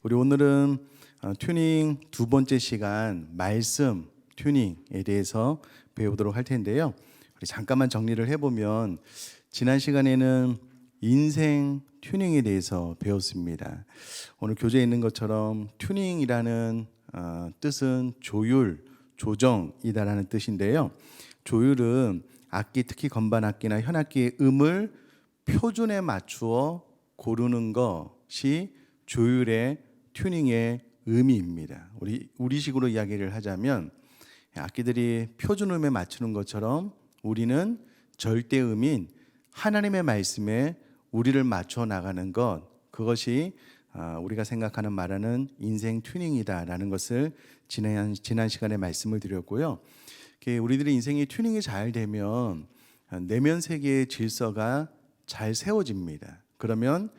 우리 오늘은 튜닝 두 번째 시간 말씀 튜닝에 대해서 배우도록 할 텐데요. 우리 잠깐만 정리를 해보면 지난 시간에는 인생 튜닝에 대해서 배웠습니다. 오늘 교재에 있는 것처럼 튜닝이라는 뜻은 조율, 조정이다라는 뜻인데요. 조율은 악기, 특히 건반 악기나 현악기의 음을 표준에 맞추어 고르는 것이 조율의 튜닝의 의미입니다. 우리식으로 이야기를 하자면 악기들이 표준음에 맞추는 것처럼 우리는 절대음인 하나님의 말씀에 우리를 맞춰 나가는 것, 그것이 우리가 생각하는 말하는 인생 튜닝이다라는 것을 지난 시간에 말씀을 드렸고요. 우리들의 인생이 튜닝이 잘 되면 내면 세계의 질서가 잘 세워집니다. 그러면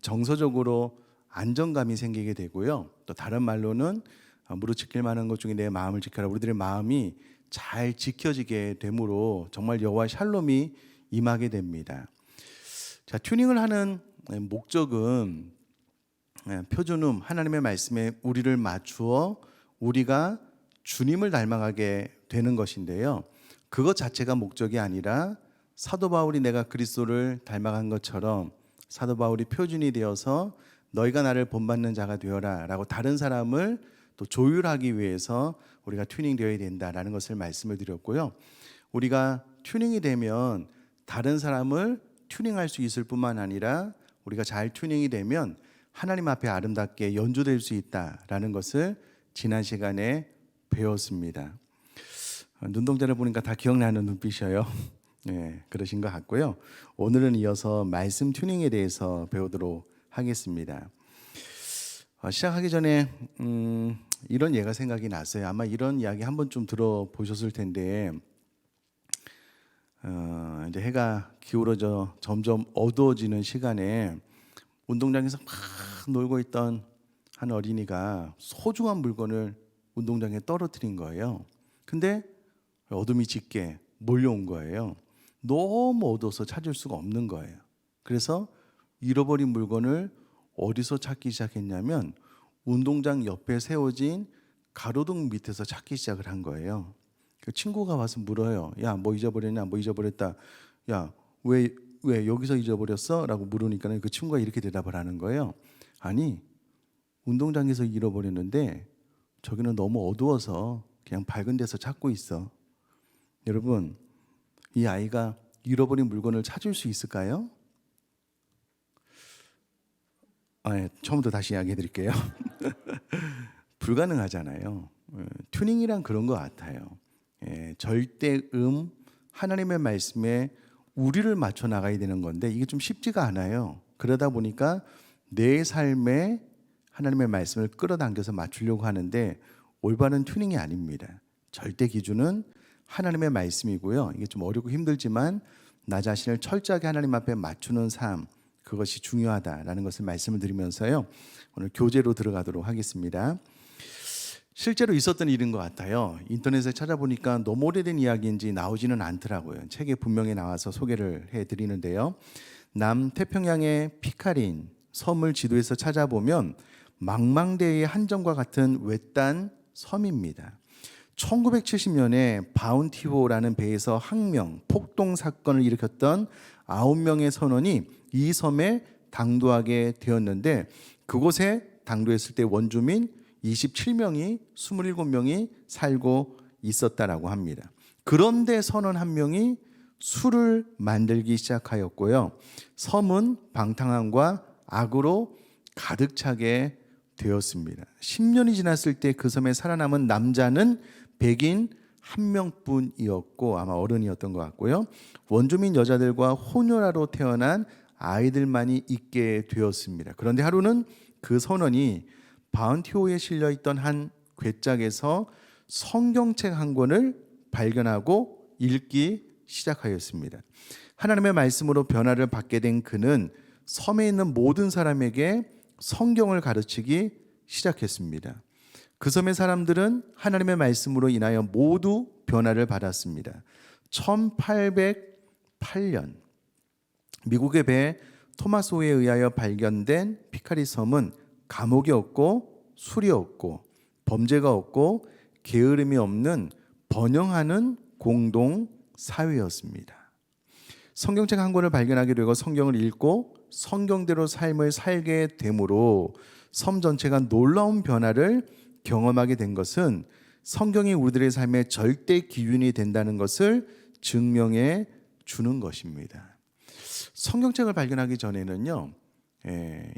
정서적으로 안정감이 생기게 되고요. 또 다른 말로는 무릇 지킬 만한 것 중에 내 마음을 지켜라. 우리들의 마음이 잘 지켜지게 되므로 정말 여호와 샬롬이 임하게 됩니다. 자, 튜닝을 하는 목적은 표준음 하나님의 말씀에 우리를 맞추어 우리가 주님을 닮아가게 되는 것인데요. 그것 자체가 목적이 아니라 사도 바울이 내가 그리스도를 닮아간 것처럼 사도 바울이 표준이 되어서 너희가 나를 본받는 자가 되어라 라고 다른 사람을 또 조율하기 위해서 우리가 튜닝 되어야 된다라는 것을 말씀을 드렸고요. 우리가 튜닝이 되면 다른 사람을 튜닝할 수 있을 뿐만 아니라 우리가 잘 튜닝이 되면 하나님 앞에 아름답게 연주될 수 있다라는 것을 지난 시간에 배웠습니다. 눈동자를 보니까 다 기억나는 눈빛이에요. 네, 그러신 것 같고요. 오늘은 이어서 말씀 튜닝에 대해서 배우도록 하겠습니다. 시작하기 전에 이런 예가 생각이 났어요. 아마 이런 이야기 한 번쯤 들어보셨을 텐데 이제 해가 기울어져 점점 어두워지는 시간에 운동장에서 막 놀고 있던 한 어린이가 소중한 물건을 운동장에 떨어뜨린 거예요. 근데 어둠이 짙게 몰려온 거예요. 너무 어두워서 찾을 수가 없는 거예요. 그래서 잃어버린 물건을 어디서 찾기 시작했냐면 운동장 옆에 세워진 가로등 밑에서 찾기 시작을 한 거예요. 그 친구가 와서 물어요. 야, 뭐 잊어버렸냐? 뭐 잊어버렸다. 야, 왜 여기서 잊어버렸어? 라고 물으니까 그 친구가 이렇게 대답을 하는 거예요. 아니, 운동장에서 잃어버렸는데 저기는 너무 어두워서 그냥 밝은 데서 찾고 있어. 여러분, 이 아이가 잃어버린 물건을 찾을 수 있을까요? 처음부터 다시 이야기해 드릴게요. 불가능하잖아요. 튜닝이란 그런 것 같아요. 절대음 하나님의 말씀에 우리를 맞춰 나가야 되는 건데 이게 좀 쉽지가 않아요. 그러다 보니까 내 삶에 하나님의 말씀을 끌어당겨서 맞추려고 하는데 올바른 튜닝이 아닙니다. 절대 기준은 하나님의 말씀이고요. 이게 좀 어렵고 힘들지만 나 자신을 철저하게 하나님 앞에 맞추는 삶, 그것이 중요하다라는 것을 말씀을 드리면서요. 오늘 교재로 들어가도록 하겠습니다. 실제로 있었던 일인 것 같아요. 인터넷에 찾아보니까 너무 오래된 이야기인지 나오지는 않더라고요. 책에 분명히 나와서 소개를 해드리는데요. 남태평양의 피카린 섬을 지도에서 찾아보면 망망대해의 한정과 같은 외딴 섬입니다. 1970년에 바운티호라는 배에서 항명, 폭동 사건을 일으켰던 9명의 선원이 이 섬에 당도하게 되었는데 그곳에 당도했을 때 원주민 27명이 27명이 살고 있었다라고 합니다. 그런데 선원 한 명이 술을 만들기 시작하였고요. 섬은 방탕함과 악으로 가득 차게 되었습니다. 10년이 지났을 때 그 섬에 살아남은 남자는 백인 한 명뿐이었고 아마 어른이었던 것 같고요. 원주민 여자들과 혼혈아로 태어난 아이들만이 있게 되었습니다. 그런데 하루는 그 선원이 바운티호에 실려있던 한 괴짝에서 성경책 한 권을 발견하고 읽기 시작하였습니다. 하나님의 말씀으로 변화를 받게 된 그는 섬에 있는 모든 사람에게 성경을 가르치기 시작했습니다. 그 섬의 사람들은 하나님의 말씀으로 인하여 모두 변화를 받았습니다. 1808년 미국의 배 토마스 호에 의하여 발견된 피카리 섬은 감옥이 없고 술이 없고 범죄가 없고 게으름이 없는 번영하는 공동 사회였습니다. 성경책 한 권을 발견하게 되고 성경을 읽고 성경대로 삶을 살게 되므로 섬 전체가 놀라운 변화를 경험하게 된 것은 성경이 우리들의 삶의 절대 기준이 된다는 것을 증명해 주는 것입니다. 성경책을 발견하기 전에는요,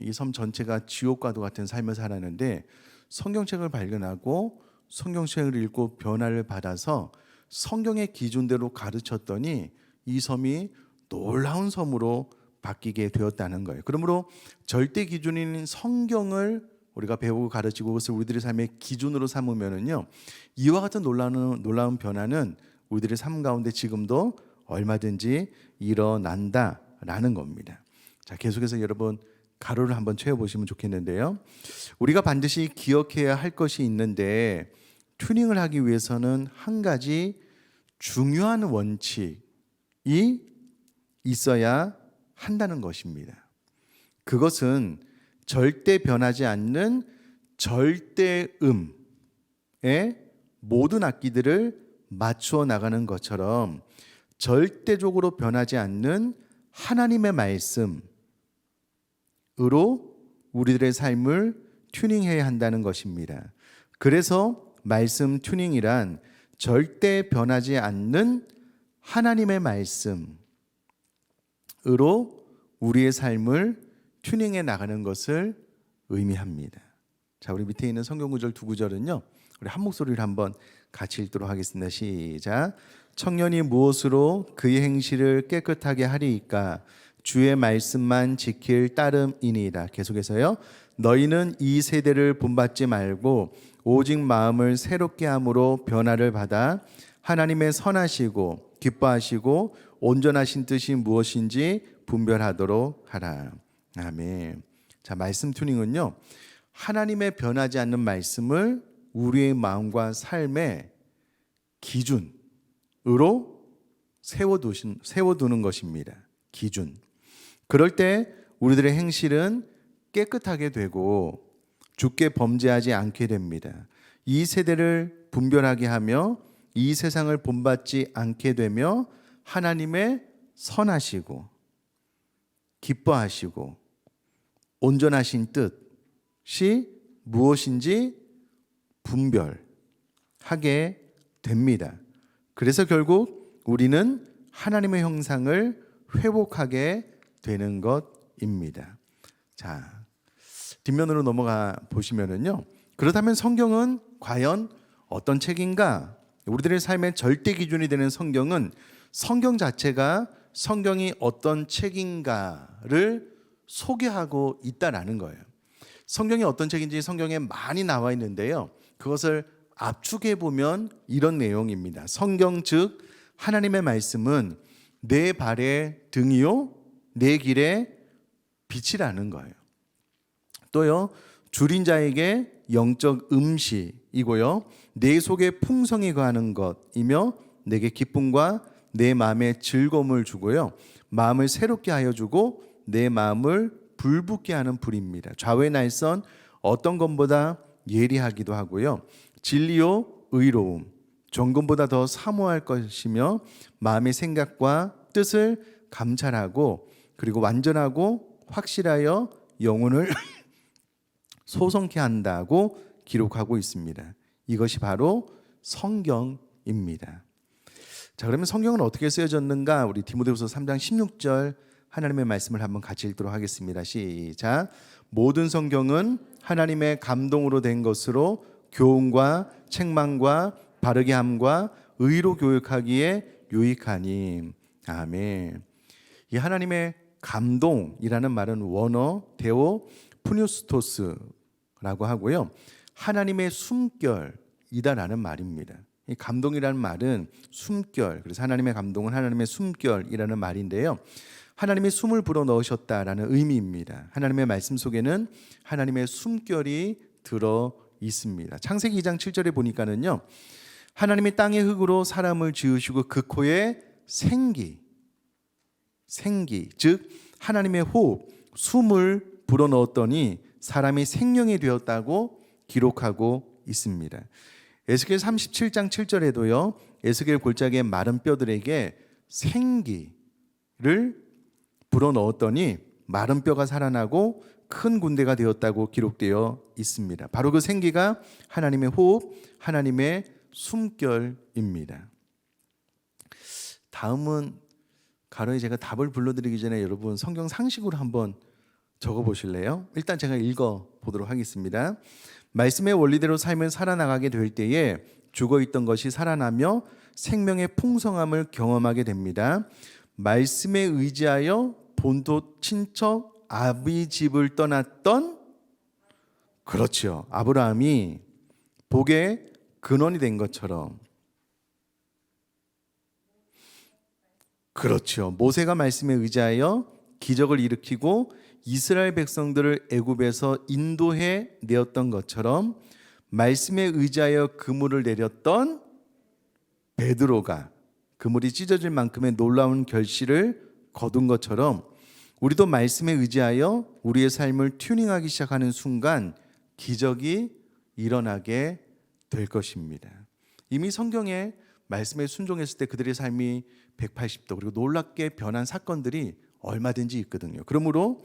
이 섬 전체가 지옥과도 같은 삶을 살았는데 성경책을 발견하고 성경책을 읽고 변화를 받아서 성경의 기준대로 가르쳤더니 이 섬이 놀라운 섬으로 바뀌게 되었다는 거예요. 그러므로 절대 기준인 성경을 우리가 배우고 가르치고 그것을 우리들의 삶의 기준으로 삼으면은요, 이와 같은 놀라운 변화는 우리들의 삶 가운데 지금도 얼마든지 일어난다라는 겁니다. 자, 계속해서 여러분 가로를 한번 채워보시면 좋겠는데요. 우리가 반드시 기억해야 할 것이 있는데 튜닝을 하기 위해서는 한 가지 중요한 원칙이 있어야 한다는 것입니다. 그것은 절대 변하지 않는 절대음에 모든 악기들을 맞추어 나가는 것처럼 절대적으로 변하지 않는 하나님의 말씀으로 우리들의 삶을 튜닝해야 한다는 것입니다. 그래서 말씀 튜닝이란 절대 변하지 않는 하나님의 말씀으로 우리의 삶을 튜닝해 나가는 것을 의미합니다. 자, 우리 밑에 있는 성경 구절 두 구절은요, 우리 한 목소리를 한번 같이 읽도록 하겠습니다. 시작. 청년이 무엇으로 그의 행실을 깨끗하게 하리이까? 주의 말씀만 지킬 따름이니이다. 계속해서요. 너희는 이 세대를 본받지 말고 오직 마음을 새롭게 함으로 변화를 받아 하나님의 선하시고 기뻐하시고 온전하신 뜻이 무엇인지 분별하도록 하라. 아멘. 자, 말씀 튜닝은요, 하나님의 변하지 않는 말씀을 우리의 마음과 삶의 기준으로 세워두는 것입니다. 기준. 그럴 때 우리들의 행실은 깨끗하게 되고 죽게 범죄하지 않게 됩니다. 이 세대를 분별하게 하며 이 세상을 본받지 않게 되며 하나님의 선하시고 기뻐하시고 온전하신 뜻이 무엇인지 분별하게 됩니다. 그래서 결국 우리는 하나님의 형상을 회복하게 되는 것입니다. 자, 뒷면으로 넘어가 보시면은요, 그렇다면 성경은 과연 어떤 책인가? 우리들의 삶의 절대 기준이 되는 성경은 성경 자체가 성경이 어떤 책인가를 소개하고 있다라는 거예요. 성경이 어떤 책인지 성경에 많이 나와 있는데요, 그것을 압축해 보면 이런 내용입니다. 성경 즉 하나님의 말씀은 내 발의 등이요 내 길의 빛이라는 거예요. 또요, 줄인 자에게 영적 음식이고요, 내 속에 풍성이 거하는 것이며 내게 기쁨과 내 마음에 즐거움을 주고요, 마음을 새롭게 하여 주고 내 마음을 불붙게 하는 불입니다. 좌우의 날선 어떤 것보다 예리하기도 하고요, 진리요 의로움 정금보다 더 사모할 것이며 마음의 생각과 뜻을 감찰하고 그리고 완전하고 확실하여 영혼을 소성케 한다고 기록하고 있습니다. 이것이 바로 성경입니다. 자, 그러면 성경은 어떻게 쓰여졌는가? 우리 디모데후서 3장 16절 하나님의 말씀을 한번 같이 읽도록 하겠습니다. 시작. 모든 성경은 하나님의 감동으로 된 것으로 교훈과 책망과 바르게 함과 의로 교육하기에 유익하니. 아멘. 이 하나님의 감동이라는 말은 원어 데오 푸뉴스토스라고 하고요, 하나님의 숨결이다라는 말입니다. 이 감동이라는 말은 숨결, 그래서 하나님의 감동은 하나님의 숨결이라는 말인데요, 하나님이 숨을 불어 넣으셨다라는 의미입니다. 하나님의 말씀 속에는 하나님의 숨결이 들어 있습니다. 창세기 2장 7절에 보니까는요, 하나님이 땅의 흙으로 사람을 지으시고 그 코에 생기 즉 하나님의 호흡, 숨을 불어넣었더니 사람이 생명이 되었다고 기록하고 있습니다. 에스겔 37장 7절에도요. 에스겔 골짜기의 마른 뼈들에게 생기를 불어넣었더니 마른 뼈가 살아나고 큰 군대가 되었다고 기록되어 있습니다. 바로 그 생기가 하나님의 호흡, 하나님의 숨결입니다. 다음은 가로에 제가 답을 불러드리기 전에 여러분 성경 상식으로 한번 적어보실래요? 일단 제가 읽어보도록 하겠습니다. 말씀의 원리대로 살면 살아나가게 될 때에 죽어있던 것이 살아나며 생명의 풍성함을 경험하게 됩니다. 말씀에 의지하여 본토 친척 아비 집을 떠났던, 그렇죠, 아브라함이 복의 근원이 된 것처럼, 그렇죠, 모세가 말씀에 의지하여 기적을 일으키고 이스라엘 백성들을 애굽에서 인도해 내었던 것처럼 말씀에 의지하여 그물을 내렸던 베드로가 그물이 찢어질 만큼의 놀라운 결실을 거둔 것처럼 우리도 말씀에 의지하여 우리의 삶을 튜닝하기 시작하는 순간 기적이 일어나게 될 것입니다. 이미 성경에 말씀에 순종했을 때 그들의 삶이 180도 그리고 놀랍게 변한 사건들이 얼마든지 있거든요. 그러므로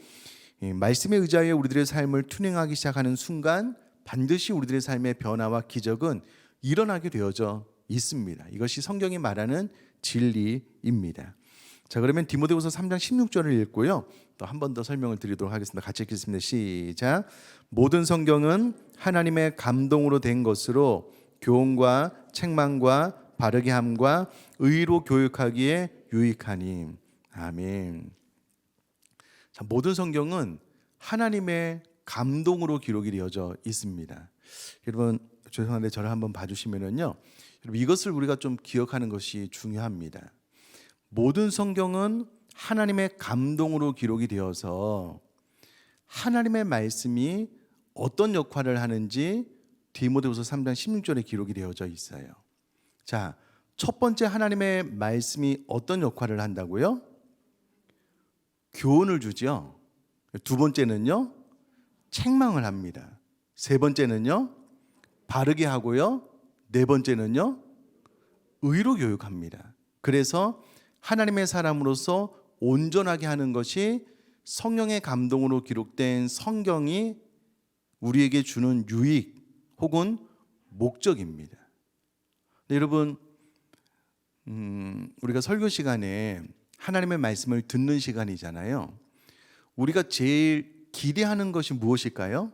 말씀에 의지하여 우리들의 삶을 튜닝하기 시작하는 순간 반드시 우리들의 삶의 변화와 기적은 일어나게 되어져 있습니다. 이것이 성경이 말하는 진리입니다. 자, 그러면 디모데후서 3장 16절을 읽고요. 또 한 번 더 설명을 드리도록 하겠습니다. 같이 읽겠습니다. 시작. 모든 성경은 하나님의 감동으로 된 것으로 교훈과 책망과 바르게 함과 의로 교육하기에 유익하니. 아멘. 자, 모든 성경은 하나님의 감동으로 기록이 되어져 있습니다. 여러분 죄송한데 저를 한번 봐주시면은요. 여러분 이것을 우리가 좀 기억하는 것이 중요합니다. 모든 성경은 하나님의 감동으로 기록이 되어서 하나님의 말씀이 어떤 역할을 하는지 디모데후서 3장 16절에 기록이 되어져 있어요. 자, 첫 번째 하나님의 말씀이 어떤 역할을 한다고요? 교훈을 주죠. 두 번째는요, 책망을 합니다. 세 번째는요, 바르게 하고요. 네 번째는요, 의로 교육합니다. 그래서 하나님의 사람으로서 온전하게 하는 것이 성령의 감동으로 기록된 성경이 우리에게 주는 유익 혹은 목적입니다. 네, 여러분 우리가 설교 시간에 하나님의 말씀을 듣는 시간이잖아요. 우리가 제일 기대하는 것이 무엇일까요?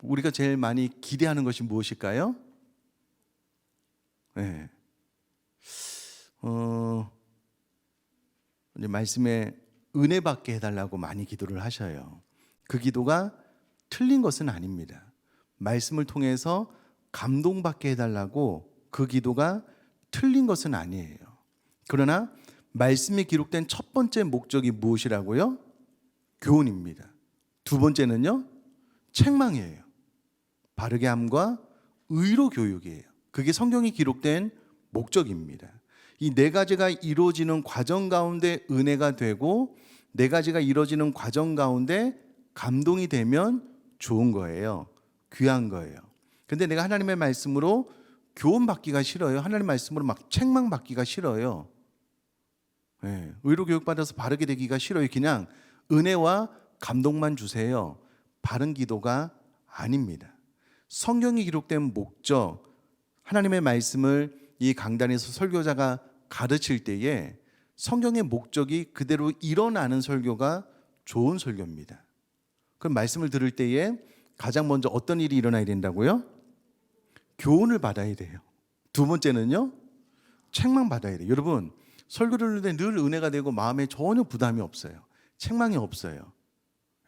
우리가 제일 많이 기대하는 것이 무엇일까요? 네. 이제 말씀에 은혜 받게 해달라고 많이 기도를 하셔요. 그 기도가 틀린 것은 아닙니다. 말씀을 통해서 감동받게 해달라고 그 기도가 틀린 것은 아니에요. 그러나 말씀이 기록된 첫 번째 목적이 무엇이라고요? 교훈입니다. 두 번째는요, 책망이에요. 바르게 함과 의로 교육이에요. 그게 성경이 기록된 목적입니다. 이 네 가지가 이루어지는 과정 가운데 은혜가 되고 네 가지가 이루어지는 과정 가운데 감동이 되면 좋은 거예요. 귀한 거예요. 근데 내가 하나님의 말씀으로 교훈받기가 싫어요. 하나님의 말씀으로 막 책망받기가 싫어요. 네, 의로 교육받아서 바르게 되기가 싫어요. 그냥 은혜와 감동만 주세요. 바른 기도가 아닙니다. 성경이 기록된 목적, 하나님의 말씀을 이 강단에서 설교자가 가르칠 때에 성경의 목적이 그대로 일어나는 설교가 좋은 설교입니다. 그럼 말씀을 들을 때에 가장 먼저 어떤 일이 일어나야 된다고요? 교훈을 받아야 돼요. 두 번째는요, 책망받아야 돼요. 여러분 설교를 들을 때 늘 은혜가 되고 마음에 전혀 부담이 없어요. 책망이 없어요.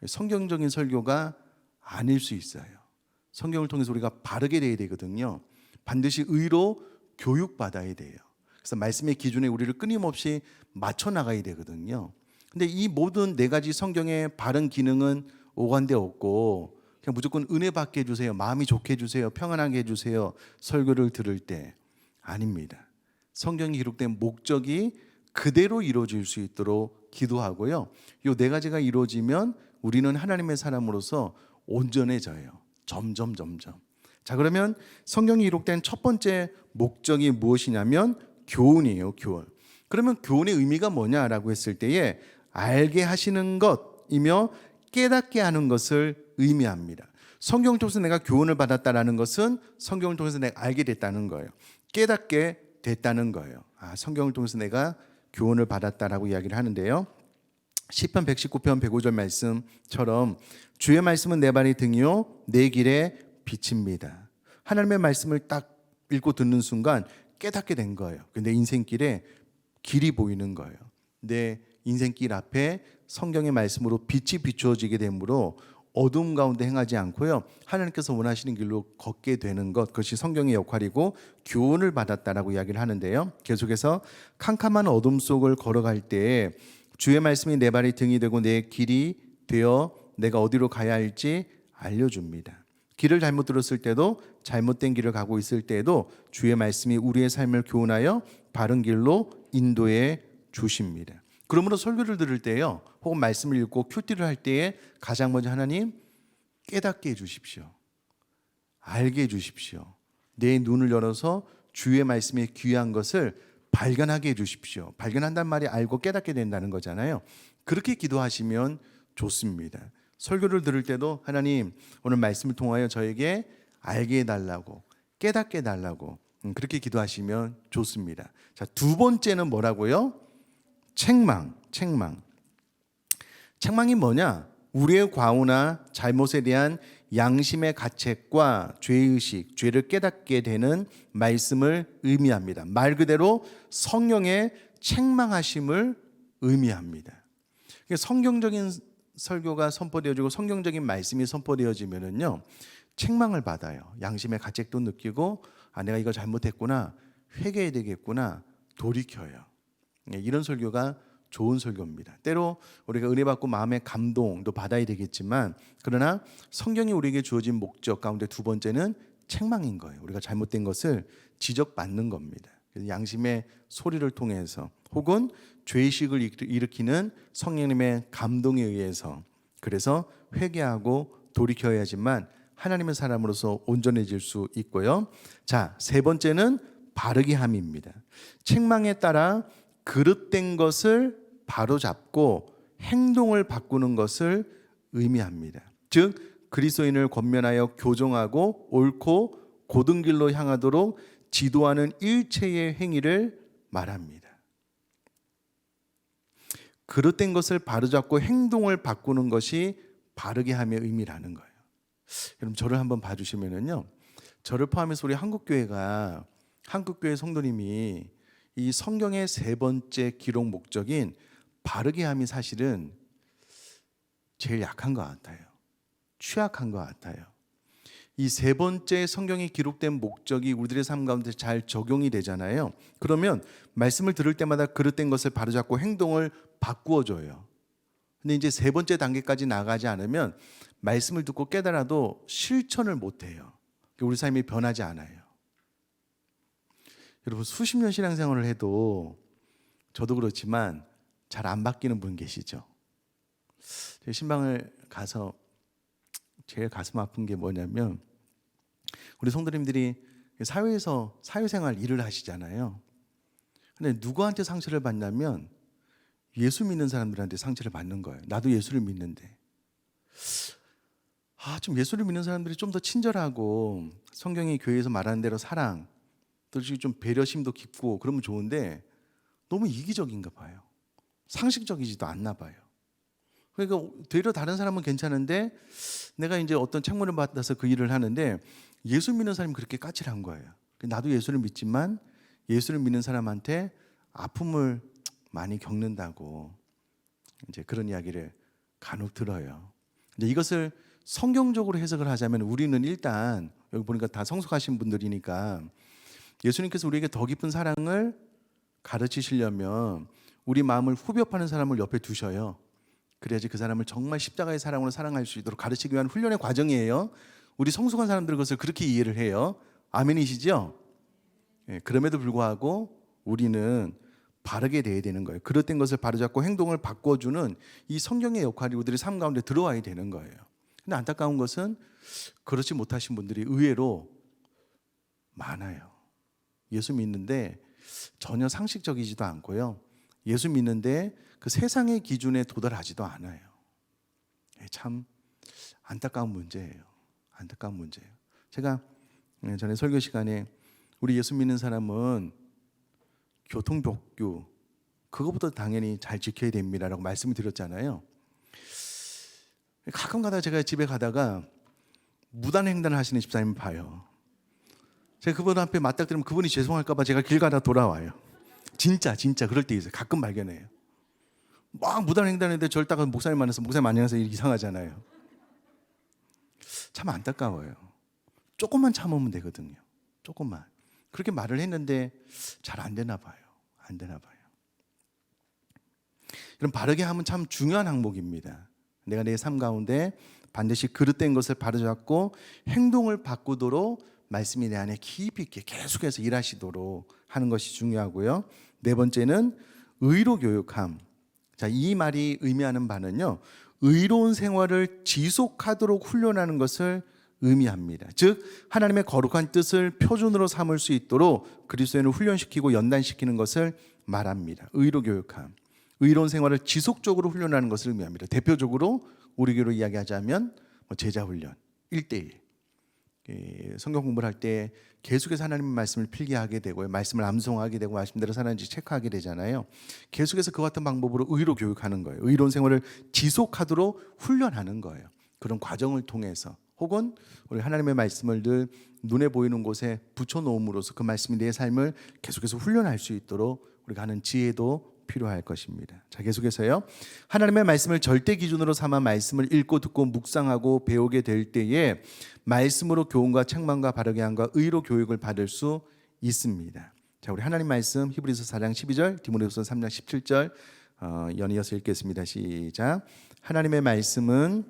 성경적인 설교가 아닐 수 있어요. 성경을 통해서 우리가 바르게 돼야 되거든요. 반드시 의로 교육받아야 돼요. 그래서 말씀의 기준에 우리를 끊임없이 맞춰 나가야 되거든요. 근데 이 모든 네 가지 성경의 바른 기능은 오간데 없고 그냥 무조건 은혜 받게 해주세요, 마음이 좋게 해주세요, 평안하게 해주세요 설교를 들을 때 아닙니다. 성경이 기록된 목적이 그대로 이루어질 수 있도록 기도하고요. 이 네 가지가 이루어지면 우리는 하나님의 사람으로서 온전해져요. 점점. 자, 그러면 성경이 기록된 첫 번째 목적이 무엇이냐면 교훈이에요. 교훈. 그러면 교훈의 의미가 뭐냐라고 했을 때에 알게 하시는 것이며 깨닫게 하는 것을 의미합니다. 성경을 통해서 내가 교훈을 받았다라는 것은 성경을 통해서 내가 알게 됐다는 거예요. 깨닫게 됐다는 거예요. 성경을 통해서 내가 교훈을 받았다라고 이야기를 하는데요. 시편 119편 105절 말씀처럼 주의 말씀은 내 발의 등이요 내 길에 빛입니다. 하나님의 말씀을 딱 읽고 듣는 순간 깨닫게 된 거예요. 내 인생길에 길이 보이는 거예요. 내 인생길 앞에 성경의 말씀으로 빛이 비추어지게 되므로 어둠 가운데 행하지 않고요, 하나님께서 원하시는 길로 걷게 되는 것, 그것이 성경의 역할이고 교훈을 받았다라고 이야기를 하는데요. 계속해서 캄캄한 어둠 속을 걸어갈 때 주의 말씀이 내 발의 등이 되고 내 길이 되어 내가 어디로 가야 할지 알려줍니다. 길을 잘못 들었을 때도, 잘못된 길을 가고 있을 때에도 주의 말씀이 우리의 삶을 교훈하여 바른 길로 인도해 주십니다. 그러므로 설교를 들을 때요, 혹은 말씀을 읽고 큐티를 할 때에 가장 먼저 하나님 깨닫게 해주십시오. 알게 해주십시오. 내 눈을 열어서 주의 말씀의 귀한 것을 발견하게 해주십시오. 발견한단 말이 알고 깨닫게 된다는 거잖아요. 그렇게 기도하시면 좋습니다. 설교를 들을 때도 하나님 오늘 말씀을 통하여 저에게 알게 해달라고, 깨닫게 해달라고 그렇게 기도하시면 좋습니다. 자, 두 번째는 뭐라고요? 책망이 뭐냐? 우리의 과오나 잘못에 대한 양심의 가책과 죄의식, 죄를 깨닫게 되는 말씀을 의미합니다. 말 그대로 성령의 책망하심을 의미합니다. 성경적인 설교가 선포되어지고 성경적인 말씀이 선포되어지면은요, 책망을 받아요. 양심의 가책도 느끼고 내가 이거 잘못했구나, 회개해야 되겠구나, 돌이켜요. 이런 설교가 좋은 설교입니다. 때로 우리가 은혜 받고 마음의 감동도 받아야 되겠지만, 그러나 성경이 우리에게 주어진 목적 가운데 두 번째는 책망인 거예요. 우리가 잘못된 것을 지적받는 겁니다. 양심의 소리를 통해서 혹은 죄의식을 일으키는 성령님의 감동에 의해서, 그래서 회개하고 돌이켜야지만 하나님의 사람으로서 온전해질 수 있고요. 자, 세 번째는 바르게 함입니다. 책망에 따라 그릇된 것을 바로잡고 행동을 바꾸는 것을 의미합니다. 즉 그리스도인을 권면하여 교정하고 옳고 고든 길로 향하도록 지도하는 일체의 행위를 말합니다. 그릇된 것을 바로잡고 행동을 바꾸는 것이 바르게 함의 의미라는 거예요. 여러분 저를 한번 봐주시면은요, 저를 포함해서 우리 한국교회 성도님이 이 성경의 세 번째 기록 목적인 바르게 함이 사실은 제일 약한 것 같아요. 취약한 것 같아요. 이 세 번째 성경에 기록된 목적이 우리들의 삶 가운데 잘 적용이 되잖아요. 그러면 말씀을 들을 때마다 그릇된 것을 바로잡고 행동을 바꾸어줘요. 근데 이제 세 번째 단계까지 나가지 않으면 말씀을 듣고 깨달아도 실천을 못해요. 우리 삶이 변하지 않아요. 여러분 수십 년 신앙생활을 해도 저도 그렇지만 잘 안 바뀌는 분 계시죠? 제 신방을 가서 제일 가슴 아픈 게 뭐냐면, 우리 성도님들이 사회에서 사회생활 일을 하시잖아요. 근데 누구한테 상처를 받냐면 예수 믿는 사람들한테 상처를 받는 거예요. 나도 예수를 믿는데 좀 예수를 믿는 사람들이 좀 더 친절하고 성경이 교회에서 말하는 대로 사랑, 또 좀 배려심도 깊고 그러면 좋은데 너무 이기적인가 봐요. 상식적이지도 않나 봐요. 그러니까 되려 다른 사람은 괜찮은데 내가 이제 어떤 책무를 받아서 그 일을 하는데 예수 믿는 사람이 그렇게 까칠한 거예요. 나도 예수를 믿지만 예수를 믿는 사람한테 아픔을 많이 겪는다고 이제 그런 이야기를 간혹 들어요. 근데 이것을 성경적으로 해석을 하자면 우리는 일단 여기 보니까 다 성숙하신 분들이니까 예수님께서 우리에게 더 깊은 사랑을 가르치시려면 우리 마음을 후벼 파는 사람을 옆에 두셔요. 그래야지 그 사람을 정말 십자가의 사랑으로 사랑할 수 있도록 가르치기 위한 훈련의 과정이에요. 우리 성숙한 사람들은 그것을 그렇게 이해를 해요. 아멘이시죠? 그럼에도 불구하고 우리는 바르게 돼야 되는 거예요. 그릇된 것을 바로잡고 행동을 바꿔주는 이 성경의 역할이 우리들의 삶 가운데 들어와야 되는 거예요. 근데 안타까운 것은 그렇지 못하신 분들이 의외로 많아요. 예수 믿는데 전혀 상식적이지도 않고요. 예수 믿는데 그 세상의 기준에 도달하지도 않아요. 참 안타까운 문제예요. 안타까운 문제예요. 제가 전에 설교 시간에 우리 예수 믿는 사람은 교통법규 그거부터 당연히 잘 지켜야 됩니다라고 말씀을 드렸잖아요. 가끔 가다가 제가 집에 가다가 무단횡단을 하시는 집사님을 봐요. 제가 그분 앞에 맞닥뜨리면 그분이 죄송할까 봐 제가 길 가다 돌아와요. 진짜 그럴 때 있어요. 가끔 발견해요. 막 무단횡단했는데 저를 딱 목사님 만나서 목사님 안녕하세요 이상하잖아요. 참 안타까워요. 조금만 참으면 되거든요. 조금만. 그렇게 말을 했는데 잘 안 되나 봐요. 안 되나 봐요. 이런 바르게 하면 참 중요한 항목입니다. 내가 내 삶 가운데 반드시 그릇된 것을 바로잡고 행동을 바꾸도록 말씀이 내 안에 깊이 있게 계속해서 일하시도록 하는 것이 중요하고요. 네 번째는 의로 교육함. 자, 이 말이 의미하는 바는요, 의로운 생활을 지속하도록 훈련하는 것을 의미합니다. 즉 하나님의 거룩한 뜻을 표준으로 삼을 수 있도록 그리스도인을 훈련시키고 연단시키는 것을 말합니다. 의로 교육함. 의로운 생활을 지속적으로 훈련하는 것을 의미합니다. 대표적으로 우리 교로 이야기하자면 제자 훈련 1:1. 성경 공부를 할 때 계속해서 하나님의 말씀을 필기하게 되고요. 말씀을 암송하게 되고 말씀대로 사는지 체크하게 되잖아요. 계속해서 그와 같은 방법으로 의로 교육하는 거예요. 의로운 생활을 지속하도록 훈련하는 거예요. 그런 과정을 통해서 혹은 우리 하나님의 말씀을 늘 눈에 보이는 곳에 붙여놓음으로써 그 말씀이 내 삶을 계속해서 훈련할 수 있도록 우리가 하는 지혜도 필요할 것입니다. 자, 계속해서요. 하나님의 말씀을 절대 기준으로 삼아 말씀을 읽고 듣고 묵상하고 배우게 될 때에 말씀으로 교훈과 책망과 바르게 함과 의로 교육을 받을 수 있습니다. 자, 우리 하나님 말씀 히브리서 4장 12절, 디모데후서 3장 17절 연이어서 읽겠습니다. 시작. 하나님의 말씀은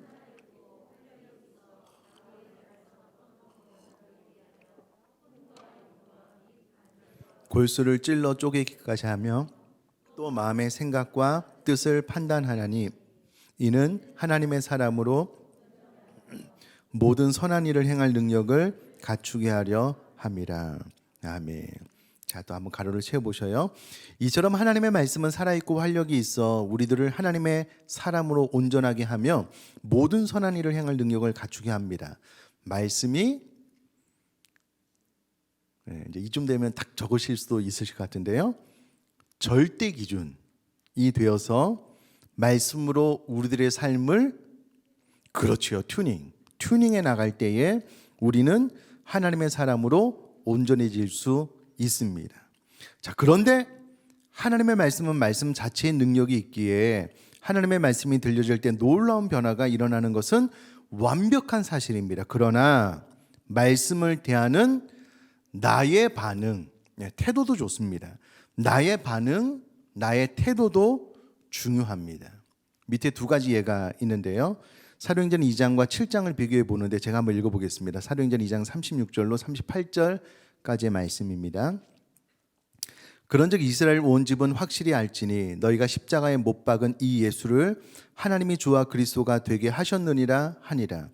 골수를 찔러 쪼개기까지 하며 또 마음의 생각과 뜻을 판단하나니 이는 하나님의 사람으로 모든 선한 일을 행할 능력을 갖추게 하려 함이라. 아멘. 자, 또 한번 가로를 채워보셔요. 이처럼 하나님의 말씀은 살아있고 활력이 있어 우리들을 하나님의 사람으로 온전하게 하며 모든 선한 일을 행할 능력을 갖추게 합니다. 말씀이 이제 이쯤 되면 딱 적으실 수도 있으실 것 같은데요. 절대 기준이 되어서 말씀으로 우리들의 삶을 그렇죠. 튜닝해 나갈 때에 우리는 하나님의 사람으로 온전해질 수 있습니다. 자, 그런데 하나님의 말씀은 말씀 자체의 능력이 있기에 하나님의 말씀이 들려질 때 놀라운 변화가 일어나는 것은 완벽한 사실입니다. 그러나 말씀을 대하는 나의 반응, 태도도 좋습니다. 나의 반응, 나의 태도도 중요합니다. 밑에 두 가지 예가 있는데요. 사도행전 2장과 7장을 비교해 보는데 제가 한번 읽어보겠습니다. 사도행전 2장 36절로 38절까지의 말씀입니다. 그런즉 이스라엘 온 집은 확실히 알지니 너희가 십자가에 못 박은 이 예수를 하나님이 주와 그리스도가 되게 하셨느니라 하니라.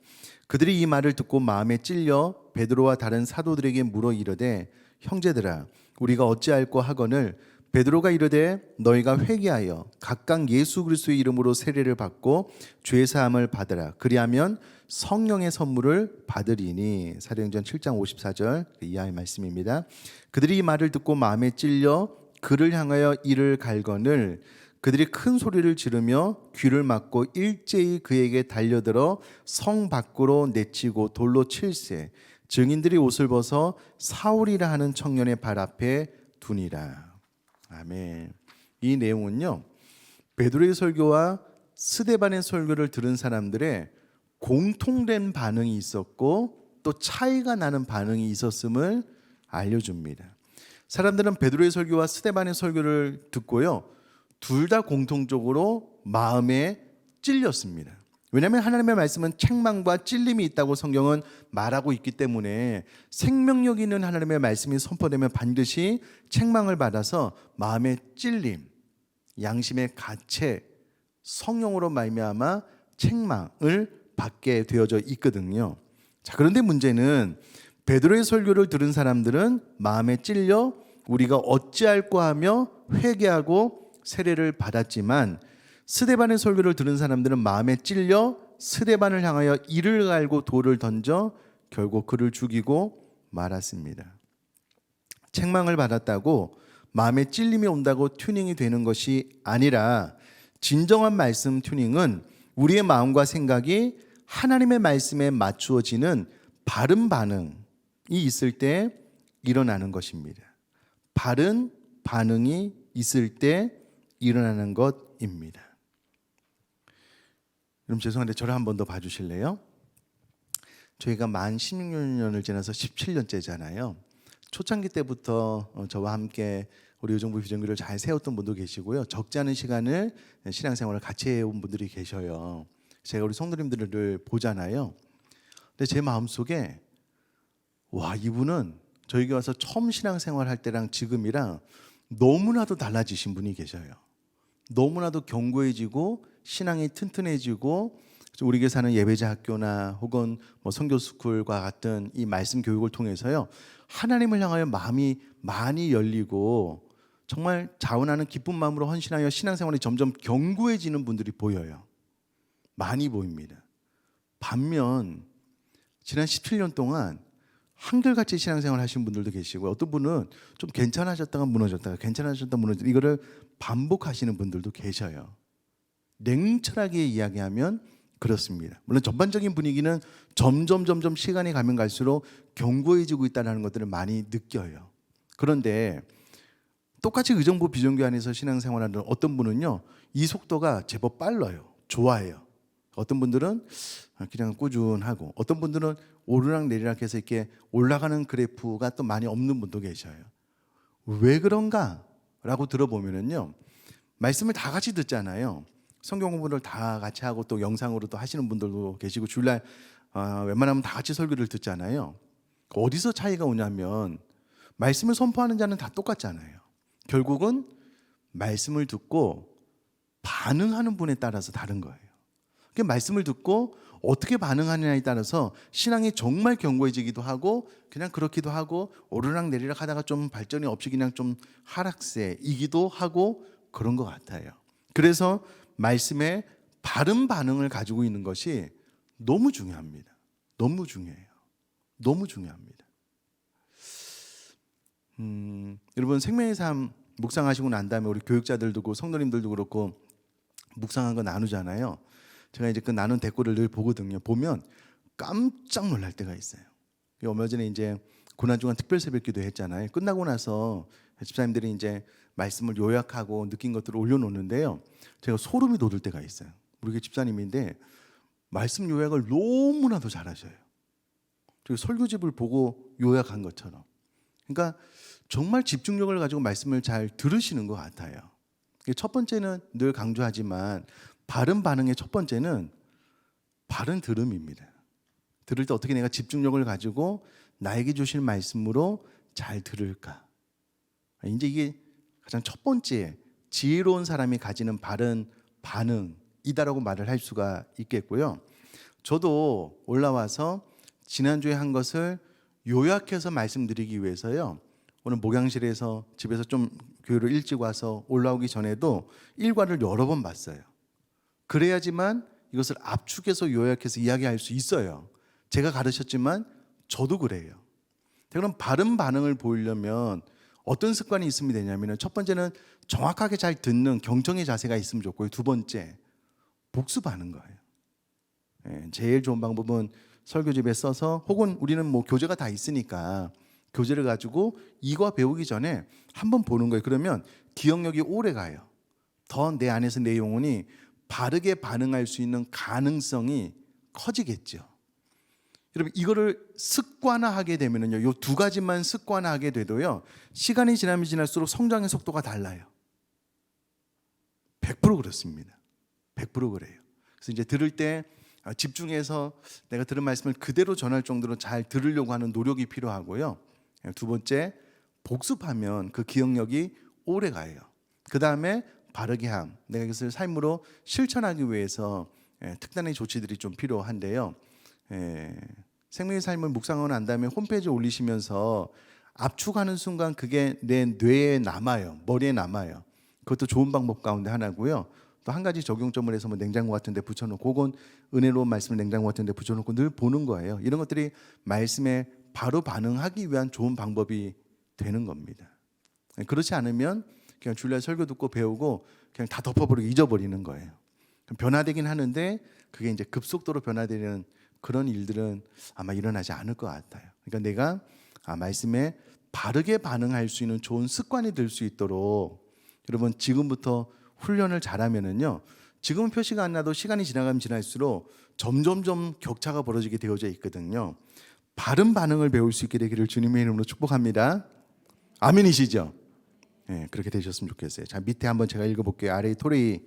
그들이 이 말을 듣고 마음에 찔려 베드로와 다른 사도들에게 물어 이르되 형제들아 우리가 어찌할꼬 하거늘 베드로가 이르되 너희가 회개하여 각각 예수 그리스도의 이름으로 세례를 받고 죄 사함을 받으라. 그리하면 성령의 선물을 받으리니. 사도행전 7장 54절 이하의 말씀입니다. 그들이 이 말을 듣고 마음에 찔려 그를 향하여 이를 갈거늘 그들이 큰 소리를 지르며 귀를 막고 일제히 그에게 달려들어 성 밖으로 내치고 돌로 칠세. 증인들이 옷을 벗어 사울이라 하는 청년의 발 앞에 두니라. 아멘. 이 내용은요, 베드로의 설교와 스데반의 설교를 들은 사람들의 공통된 반응이 있었고 또 차이가 나는 반응이 있었음을 알려줍니다. 사람들은 베드로의 설교와 스데반의 설교를 듣고요, 둘 다 공통적으로 마음에 찔렸습니다. 왜냐하면 하나님의 말씀은 책망과 찔림이 있다고 성경은 말하고 있기 때문에 생명력 있는 하나님의 말씀이 선포되면 반드시 책망을 받아서 마음의 찔림, 양심의 가채, 성령으로 말미암아 책망을 받게 되어져 있거든요. 자, 그런데 문제는 베드로의 설교를 들은 사람들은 마음에 찔려 우리가 어찌할꼬 하며 회개하고 세례를 받았지만, 스데반의 설교를 들은 사람들은 마음에 찔려 스데반을 향하여 이를 갈고 돌을 던져 결국 그를 죽이고 말았습니다. 책망을 받았다고 마음에 찔림이 온다고 튜닝이 되는 것이 아니라, 진정한 말씀 튜닝은 우리의 마음과 생각이 하나님의 말씀에 맞추어지는 바른 반응이 있을 때 일어나는 것입니다. 바른 반응이 있을 때 일어나는 것입니다. 여러분 죄송한데 저를 한 번 더 봐주실래요? 저희가 만 16년을 지나서 17년째잖아요. 초창기 때부터 저와 함께 우리 의정부 비전교회를 잘 세웠던 분도 계시고요. 적지 않은 시간을 신앙생활을 같이 해온 분들이 계셔요. 제가 우리 성도님들을 보잖아요. 근데 제 마음속에 와, 이분은 저에게 와서 처음 신앙생활 할 때랑 지금이랑 너무나도 달라지신 분이 계셔요. 너무나도 견고해지고 신앙이 튼튼해지고, 우리 교회 사는 예배자 학교나 혹은 뭐 선교 스쿨과 같은 이 말씀 교육을 통해서요, 하나님을 향하여 마음이 많이 열리고 정말 자원하는 기쁜 마음으로 헌신하여 신앙생활이 점점 견고해지는 분들이 보여요. 많이 보입니다. 반면 지난 17년 동안 한결같이 신앙생활 하신 분들도 계시고, 어떤 분은 좀 괜찮아졌다가 무너졌다가 괜찮아졌다가 무너졌다가 이거를 반복하시는 분들도 계셔요. 냉철하게 이야기하면 그렇습니다. 물론 전반적인 분위기는 점점 시간이 가면 갈수록 견고해지고 있다는 것들을 많이 느껴요. 그런데 똑같이 의정부 비전교회 안에서 신앙생활하는 어떤 분은요, 이 속도가 제법 빨라요. 좋아해요. 어떤 분들은 그냥 꾸준하고, 어떤 분들은 오르락 내리락 해서 이렇게 올라가는 그래프가 또 많이 없는 분도 계셔요. 왜 그런가? 라고 들어보면요, 말씀을 다 같이 듣잖아요. 성경 공부를 다 같이 하고 또 영상으로도 하시는 분들도 계시고, 주일날 웬만하면 다 같이 설교를 듣잖아요. 어디서 차이가 오냐면, 말씀을 선포하는 자는 다 똑같잖아요. 결국은 말씀을 듣고 반응하는 분에 따라서 다른 거예요. 말씀을 듣고 어떻게 반응하느냐에 따라서 신앙이 정말 견고해지기도 하고, 그냥 그렇기도 하고, 오르락 내리락 하다가 좀 발전이 없이 그냥 좀 하락세이기도 하고 그런 것 같아요. 그래서 말씀에 바른 반응을 가지고 있는 것이 너무 중요합니다. 너무 중요해요. 너무 중요합니다. 여러분, 생명의 삶 묵상하시고 난 다음에 우리 교육자들도 그렇고 성도님들도 그렇고 묵상한 거 나누잖아요. 제가 이제 그 나눈 댓글을 늘 보거든요. 보면 깜짝 놀랄 때가 있어요. 얼마 전에 이제 고난주간 특별 새벽기도 했잖아요. 끝나고 나서 집사님들이 이제 말씀을 요약하고 느낀 것들을 올려놓는데요, 제가 소름이 돋을 때가 있어요. 우리 그 집사님인데 말씀 요약을 너무나도 잘하셔요. 설교집을 보고 요약한 것처럼. 그러니까 정말 집중력을 가지고 말씀을 잘 들으시는 것 같아요. 첫 번째는 늘 강조하지만, 바른 반응의 첫 번째는 바른 들음입니다. 들을 때 어떻게 내가 집중력을 가지고 나에게 주신 말씀으로 잘 들을까. 이제 이게 가장 첫 번째 지혜로운 사람이 가지는 바른 반응이다라고 말을 할 수가 있겠고요. 저도 올라와서 지난주에 한 것을 요약해서 말씀드리기 위해서요, 오늘 목양실에서 집에서 좀 교회를 일찍 와서 올라오기 전에도 일과를 여러 번 봤어요. 그래야지만 이것을 압축해서 요약해서 이야기할 수 있어요. 제가 가르쳤지만 저도 그래요. 그럼 바른 반응을 보이려면 어떤 습관이 있으면 되냐면, 첫 번째는 정확하게 잘 듣는 경청의 자세가 있으면 좋고요. 두 번째, 복습하는 거예요. 제일 좋은 방법은 설교집에 써서, 혹은 우리는 뭐 교재가 다 있으니까 교재를 가지고 이거 배우기 전에 한번 보는 거예요. 그러면 기억력이 오래 가요. 더 내 안에서 내 영혼이 바르게 반응할 수 있는 가능성이 커지겠죠. 여러분, 이거를 습관화하게 되면요, 이 두 가지만 습관화하게 돼도요, 시간이 지나면 지날수록 성장의 속도가 달라요. 100% 그렇습니다. 100% 그래요. 그래서 이제 들을 때 집중해서 내가 들은 말씀을 그대로 전할 정도로 잘 들으려고 하는 노력이 필요하고요. 두 번째, 복습하면 그 기억력이 오래 가요. 그 다음에 바르게 함, 내가 이것을 삶으로 실천하기 위해서 특단의 조치들이 좀 필요한데요. 생명의 삶을 묵상하고 난 다음에 홈페이지에 올리시면서 압축하는 순간 그게 내 뇌에 남아요. 머리에 남아요. 그것도 좋은 방법 가운데 하나고요. 또 한 가지 적용점을 해서 뭐 냉장고 같은 데 붙여놓고, 그건 은혜로운 말씀을 냉장고 같은 데 붙여놓고 늘 보는 거예요. 이런 것들이 말씀에 바로 반응하기 위한 좋은 방법이 되는 겁니다. 그렇지 않으면 그냥 주일날 설교 듣고 배우고 그냥 다 덮어버리고 잊어버리는 거예요. 변화되긴 하는데 그게 이제 급속도로 변화되는 그런 일들은 아마 일어나지 않을 것 같아요. 그러니까 내가 말씀에 바르게 반응할 수 있는 좋은 습관이 될 수 있도록 여러분 지금부터 훈련을 잘하면은요, 지금은 표시가 안 나도 시간이 지나가면 지날수록 점점점 격차가 벌어지게 되어져 있거든요. 바른 반응을 배울 수 있게 되기를 주님의 이름으로 축복합니다. 아멘이시죠? 네, 그렇게 되셨으면 좋겠어요. 자, 밑에 한번 제가 읽어볼게요. 아래 토리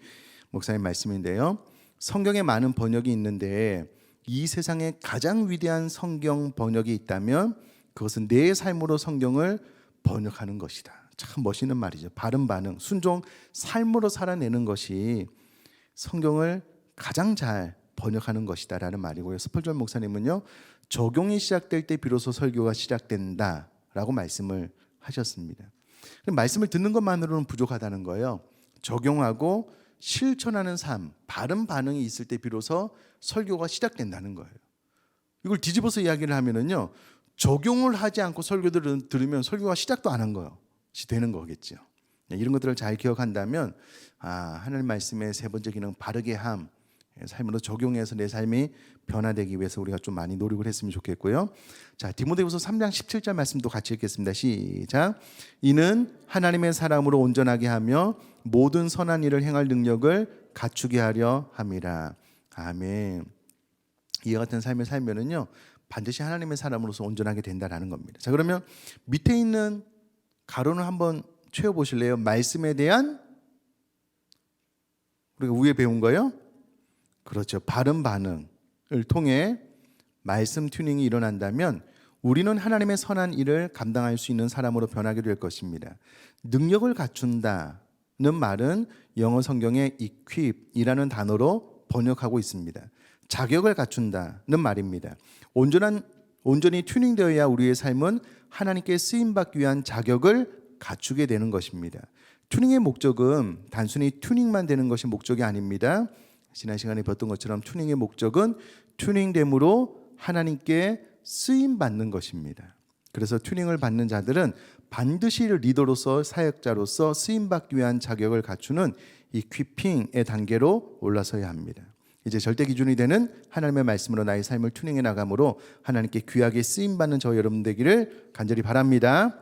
목사님 말씀인데요. 성경에 많은 번역이 있는데 이 세상에 가장 위대한 성경 번역이 있다면 그것은 내 삶으로 성경을 번역하는 것이다. 참 멋있는 말이죠. 바른 반응, 순종, 삶으로 살아내는 것이 성경을 가장 잘 번역하는 것이다 라는 말이고요. 스펄전 목사님은요, 적용이 시작될 때 비로소 설교가 시작된다 라고 말씀을 하셨습니다. 말씀을 듣는 것만으로는 부족하다는 거예요. 적용하고 실천하는 삶, 바른 반응이 있을 때 비로소 설교가 시작된다는 거예요. 이걸 뒤집어서 이야기를 하면은요, 적용을 하지 않고 설교들을 들으면 설교가 시작도 안 한 거예요. 되는 거겠죠. 이런 것들을 잘 기억한다면 하나님 말씀의 세 번째 기능 바르게 함, 삶으로 적용해서 내 삶이 변화되기 위해서 우리가 좀 많이 노력을 했으면 좋겠고요. 자, 디모데후서 3장 17절 말씀도 같이 읽겠습니다. 시작. 이는 하나님의 사람으로 온전하게 하며 모든 선한 일을 행할 능력을 갖추게 하려 함이라. 아멘. 이와 같은 삶을 살면은요, 반드시 하나님의 사람으로서 온전하게 된다라는 겁니다. 자, 그러면 밑에 있는 가로는 한번 채워 보실래요? 말씀에 대한, 우리가 위에 배운 거요? 그렇죠. 바른 반응을 통해 말씀 튜닝이 일어난다면 우리는 하나님의 선한 일을 감당할 수 있는 사람으로 변하게 될 것입니다. 능력을 갖춘다는 말은 영어 성경에 equip이라는 단어로 번역하고 있습니다. 자격을 갖춘다는 말입니다. 온전히 튜닝되어야 우리의 삶은 하나님께 쓰임받기 위한 자격을 갖추게 되는 것입니다. 튜닝의 목적은 단순히 튜닝만 되는 것이 목적이 아닙니다. 지난 시간에 배웠던 것처럼 튜닝의 목적은 튜닝됨으로 하나님께 쓰임받는 것입니다. 그래서 튜닝을 받는 자들은 반드시 리더로서 사역자로서 쓰임받기 위한 자격을 갖추는 이 퀴핑의 단계로 올라서야 합니다. 이제 절대 기준이 되는 하나님의 말씀으로 나의 삶을 튜닝해 나감으로 하나님께 귀하게 쓰임받는 저 여러분 되기를 간절히 바랍니다.